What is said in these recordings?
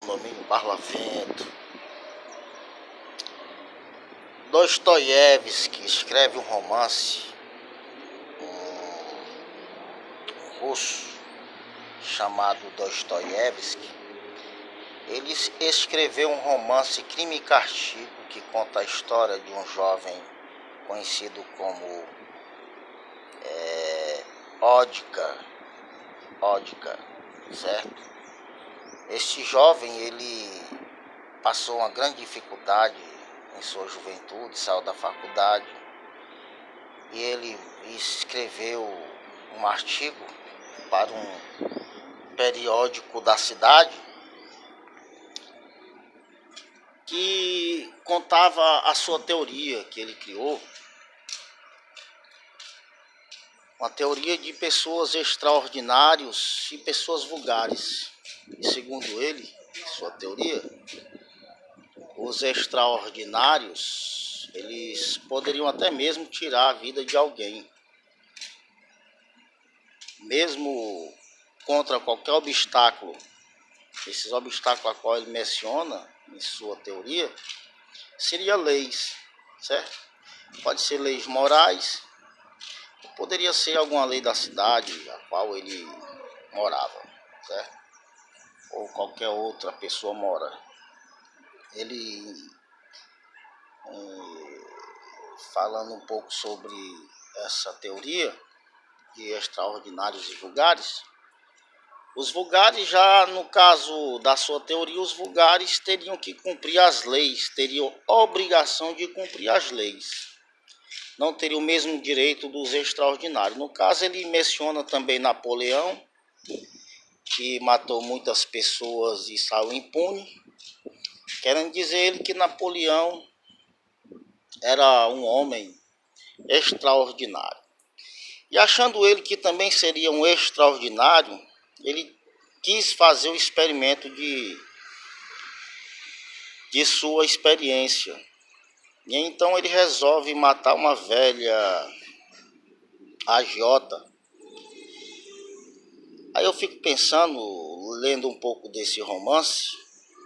Domínio Barlavento. Dostoiévski escreve um romance, um russo chamado Dostoiévski. Ele escreveu um romance Crime e Castigo, que conta a história de um jovem conhecido como Ódika, certo? Este jovem, ele passou uma grande dificuldade em sua juventude, saiu da faculdade e ele escreveu um artigo para um periódico da cidade que contava a sua teoria que ele criou, uma teoria de pessoas extraordinárias e pessoas vulgares. E segundo ele, sua teoria, os extraordinários, eles poderiam até mesmo tirar a vida de alguém. Mesmo contra qualquer obstáculo, esses obstáculos a qual ele menciona em sua teoria, seria leis, certo? Pode ser leis morais, poderia ser alguma lei da cidade a qual ele morava, certo? Ou qualquer outra pessoa mora. Ele, falando um pouco sobre essa teoria de extraordinários e vulgares, os vulgares, já no caso da sua teoria, os vulgares teriam que cumprir as leis, teriam obrigação de cumprir as leis. Não teriam o mesmo direito dos extraordinários. No caso, ele menciona também Napoleão, que matou muitas pessoas e saiu impune, querendo dizer ele que Napoleão era um homem extraordinário. E achando ele que também seria um extraordinário, ele quis fazer o experimento de sua experiência. E então ele resolve matar uma velha agiota. Aí eu fico pensando, lendo um pouco desse romance,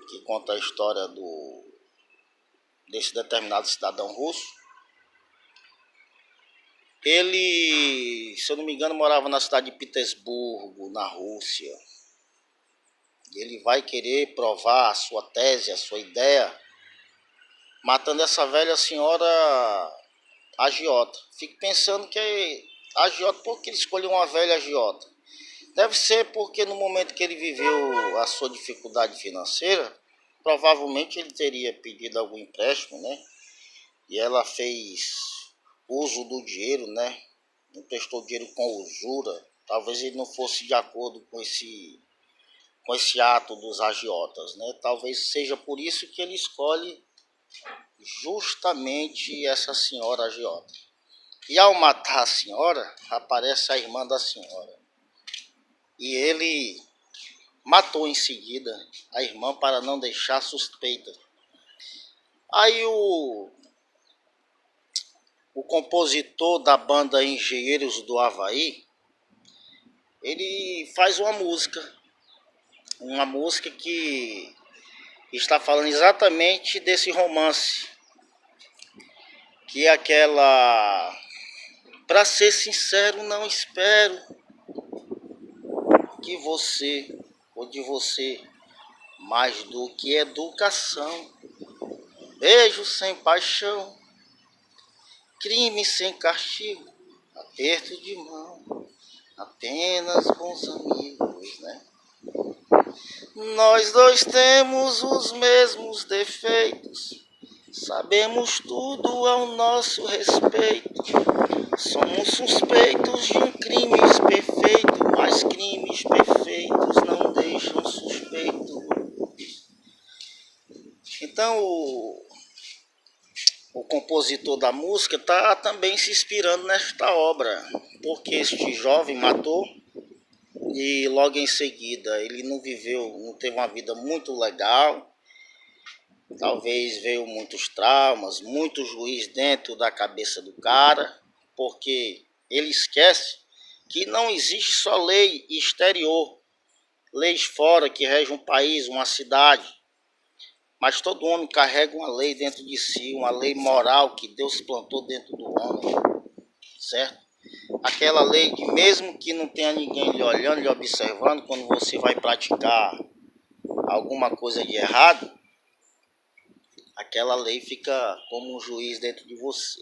que conta a história desse determinado cidadão russo. Ele, se eu não me engano, morava na cidade de Petersburgo, na Rússia. Ele vai querer provar a sua tese, a sua ideia, matando essa velha senhora agiota. Fico pensando que agiota, por que ele escolheu uma velha agiota? Deve ser porque no momento que ele viveu a sua dificuldade financeira, provavelmente ele teria pedido algum empréstimo, né? E ela fez uso do dinheiro, né? Emprestou dinheiro com usura. Talvez ele não fosse de acordo com esse ato dos agiotas, né? Talvez seja por isso que ele escolhe justamente essa senhora agiota. E ao matar a senhora, aparece a irmã da senhora. E ele matou em seguida a irmã para não deixar suspeita. Aí o compositor da banda Engenheiros do Havaí, ele faz uma música que está falando exatamente desse romance, que é aquela: pra ser sincero, não espero que você, ou de você, mais do que educação, beijo sem paixão, crime sem castigo, aperto de mão, apenas bons amigos, né? Nós dois temos os mesmos defeitos, sabemos tudo ao nosso respeito. Somos suspeitos de um crime perfeito, mas crimes perfeitos não deixam suspeito. Então o compositor da música está também se inspirando nesta obra, porque este jovem matou e logo em seguida ele não teve uma vida muito legal. Talvez veio muitos traumas, muito juiz dentro da cabeça do cara, porque ele esquece que não existe só lei exterior, leis fora que regem um país, uma cidade. Mas todo homem carrega uma lei dentro de si, uma lei moral que Deus plantou dentro do homem, certo? Aquela lei que mesmo que não tenha ninguém lhe olhando, lhe observando, quando você vai praticar alguma coisa de errado, aquela lei fica como um juiz dentro de você.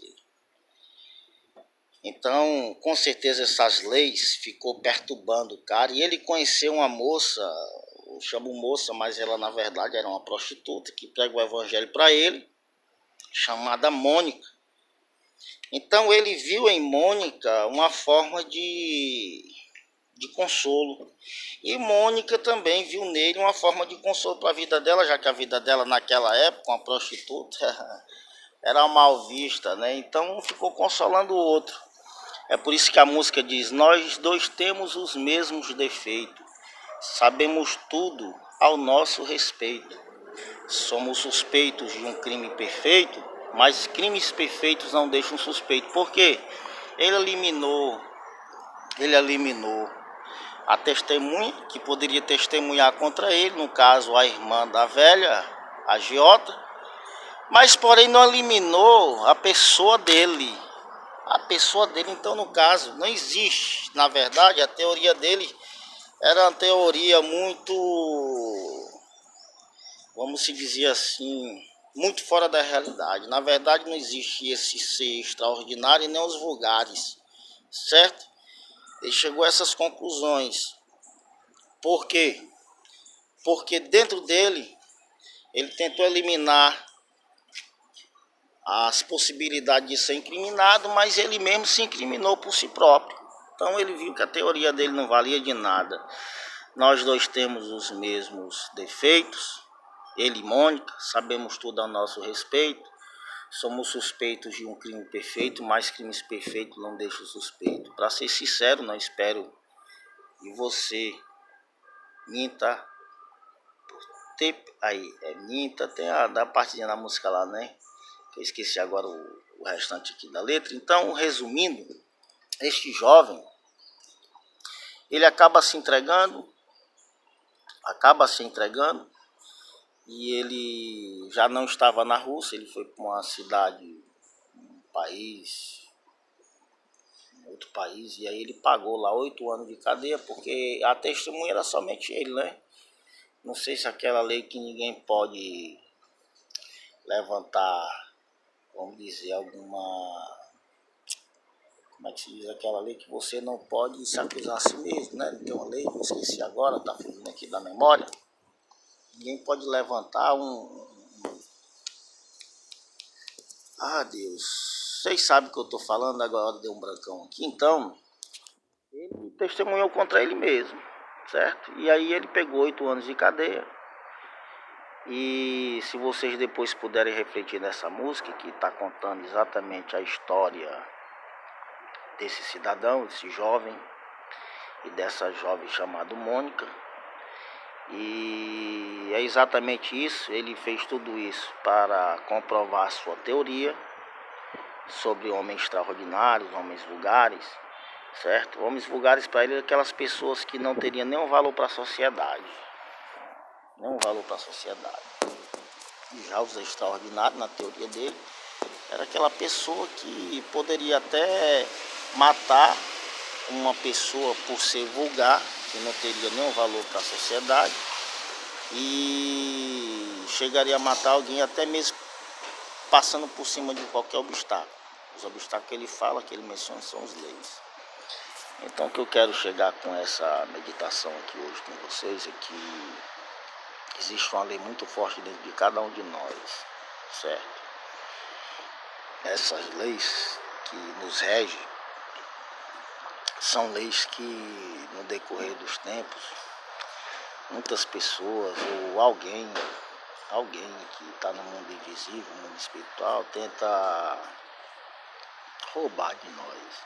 Então, com certeza essas leis ficou perturbando o cara. E ele conheceu uma moça, eu chamo moça, mas ela na verdade era uma prostituta que prega o evangelho para ele, chamada Mônica. Então ele viu em Mônica uma forma de consolo. E Mônica também viu nele uma forma de consolo para a vida dela, já que a vida dela naquela época, uma prostituta, era mal vista, né? Então um ficou consolando o outro. É por isso que a música diz: nós dois temos os mesmos defeitos, sabemos tudo ao nosso respeito. Somos suspeitos de um crime perfeito, mas crimes perfeitos não deixam suspeito. Por quê? Ele eliminou a testemunha que poderia testemunhar contra ele, no caso a irmã da velha, a agiota, mas porém não eliminou a pessoa dele. A pessoa dele, então, no caso, não existe. Na verdade, a teoria dele era uma teoria muito, vamos se dizer assim, muito fora da realidade. Na verdade, não existe esse ser extraordinário e nem os vulgares, certo? Ele chegou a essas conclusões. Por quê? Porque dentro dele, ele tentou eliminar as possibilidades de ser incriminado, mas ele mesmo se incriminou por si próprio. Então ele viu que a teoria dele não valia de nada. Nós dois temos os mesmos defeitos, ele e Mônica, sabemos tudo a nosso respeito, somos suspeitos de um crime perfeito, mas crimes perfeitos não deixam suspeito. Para ser sincero, não espero que você minta, minta, tem a partezinha da música lá, né? Eu esqueci agora o restante aqui da letra. Então, resumindo, este jovem, ele acaba se entregando, e ele já não estava na Rússia, ele foi para uma cidade, um país, outro país, e aí ele pagou lá 8 anos de cadeia, porque a testemunha era somente ele, né? Não sei se aquela lei que ninguém pode levantar, vamos dizer, alguma... Como é que se diz aquela lei que você não pode se acusar a si mesmo, né? Tem uma lei, eu esqueci agora, tá fugindo aqui da memória. Ninguém pode levantar Ah, Deus, vocês sabem o que eu tô falando, agora deu um brancão aqui. Então, ele testemunhou contra ele mesmo, certo? E aí ele pegou 8 anos de cadeia. E se vocês depois puderem refletir nessa música, que está contando exatamente a história desse cidadão, desse jovem e dessa jovem chamada Mônica. E é exatamente isso, ele fez tudo isso para comprovar a sua teoria sobre homens extraordinários, homens vulgares, certo? Homens vulgares para ele, aquelas pessoas que não teriam nenhum valor para a sociedade, nenhum valor para a sociedade. E já os extraordinários, na teoria dele, era aquela pessoa que poderia até matar uma pessoa por ser vulgar, que não teria nenhum valor para a sociedade, e chegaria a matar alguém até mesmo passando por cima de qualquer obstáculo. Os obstáculos que ele fala, que ele menciona, são os leis. Então o que eu quero chegar com essa meditação aqui hoje com vocês é que existe uma lei muito forte dentro de cada um de nós, certo? Essas leis que nos regem são leis que, no decorrer dos tempos, muitas pessoas ou alguém que está no mundo invisível, no mundo espiritual, tenta roubar de nós.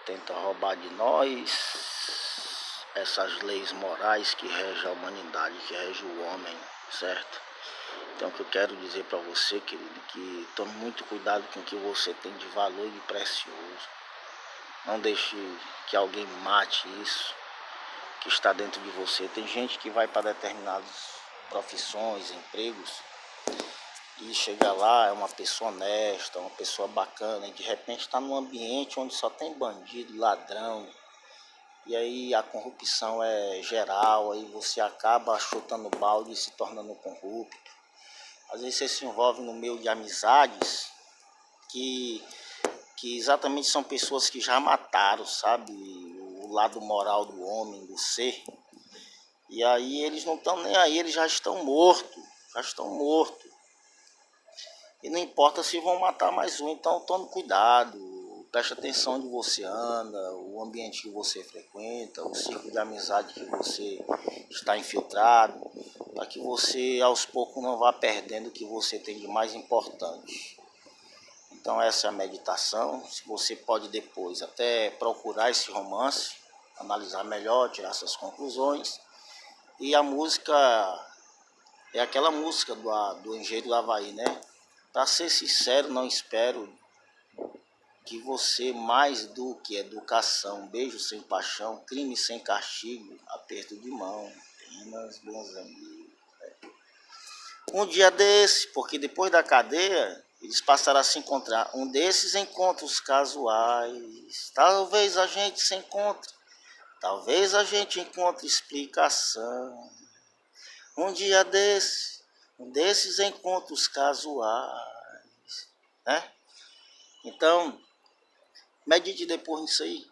Tenta roubar de nós essas leis morais que regem a humanidade, que regem o homem, certo? Então o que eu quero dizer para você, querido, que tome muito cuidado com o que você tem de valor e de precioso. Não deixe que alguém mate isso, que está dentro de você. Tem gente que vai para determinadas profissões, empregos, e chega lá, é uma pessoa honesta, uma pessoa bacana, e de repente está num ambiente onde só tem bandido, ladrão, e aí a corrupção é geral, aí você acaba chutando balde e se tornando corrupto. Às vezes você se envolve no meio de amizades que exatamente são pessoas que já mataram, sabe, o lado moral do homem, do ser. E aí eles não estão nem aí, eles já estão mortos. E não importa se vão matar mais um, então tome cuidado, preste atenção onde você anda, o ambiente que você frequenta, o círculo de amizade que você está infiltrado, para que você aos poucos não vá perdendo o que você tem de mais importante. Então essa é a meditação. Se você pode depois até procurar esse romance, analisar melhor, tirar suas conclusões. E a música é aquela música do Engenheiro do Havaí, né? Para ser sincero, não espero que você, mais do que educação, beijo sem paixão, crime sem castigo, aperto de mão, apenas bons amigos. Um dia desse, porque depois da cadeia, eles passaram a se encontrar. Um desses encontros casuais. Talvez a gente se encontre, talvez a gente encontre explicação. Um dia desses encontros casuais, né? Então, medite depois nisso aí.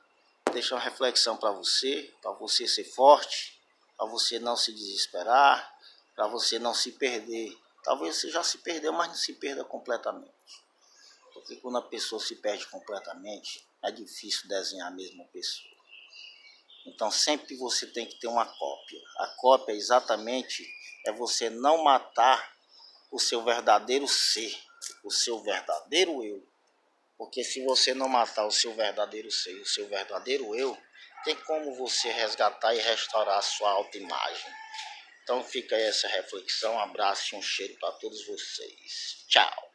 Deixa uma reflexão para você ser forte, para você não se desesperar, para você não se perder. Talvez você já se perdeu, mas não se perda completamente. Porque quando a pessoa se perde completamente, é difícil desenhar a mesma pessoa. Então sempre você tem que ter uma cópia. A cópia exatamente é você não matar o seu verdadeiro ser, o seu verdadeiro eu. Porque se você não matar o seu verdadeiro ser, o seu verdadeiro eu, tem como você resgatar e restaurar a sua autoimagem. Então fica aí essa reflexão, um abraço e um cheiro para todos vocês. Tchau!